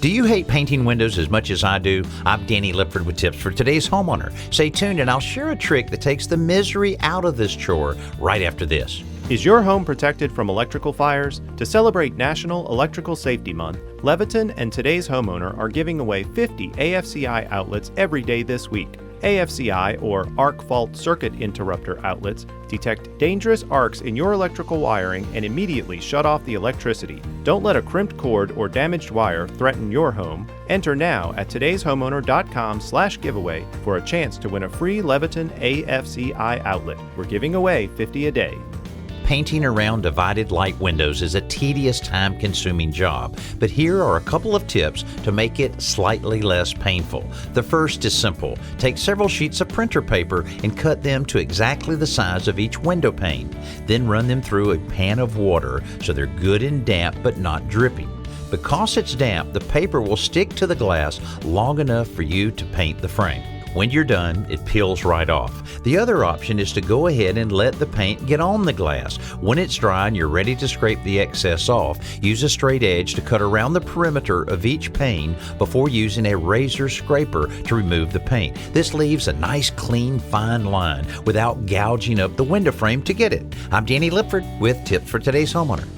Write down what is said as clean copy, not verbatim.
Do you hate painting windows as much as I do? I'm Danny Lipford with tips for today's homeowner. Stay tuned and I'll share a trick that takes the misery out of this chore right after this. Is your home protected from electrical fires? To celebrate National Electrical Safety Month, Leviton and Today's Homeowner are giving away 50 AFCI outlets every day this week. AFCI, or arc fault circuit interrupter outlets, detect dangerous arcs in your electrical wiring and immediately shut off the electricity. Don't let a crimped cord or damaged wire threaten your home. Enter now at todayshomeowner.com/giveaway for a chance to win a free Leviton AFCI outlet. We're giving away 50 a day. Painting around divided light windows is a tedious, time-consuming job, but here are a couple of tips to make it slightly less painful. The first is simple. Take several sheets of printer paper and cut them to exactly the size of each window pane. Then run them through a pan of water so they're good and damp but not dripping. Because it's damp, the paper will stick to the glass long enough for you to paint the frame. When you're done, it peels right off. The other option is to go ahead and let the paint get on the glass. When it's dry and you're ready to scrape the excess off, use a straight edge to cut around the perimeter of each pane before using a razor scraper to remove the paint. This leaves a nice, clean, fine line without gouging up the window frame to get it. I'm Danny Lipford with tips for today's homeowner.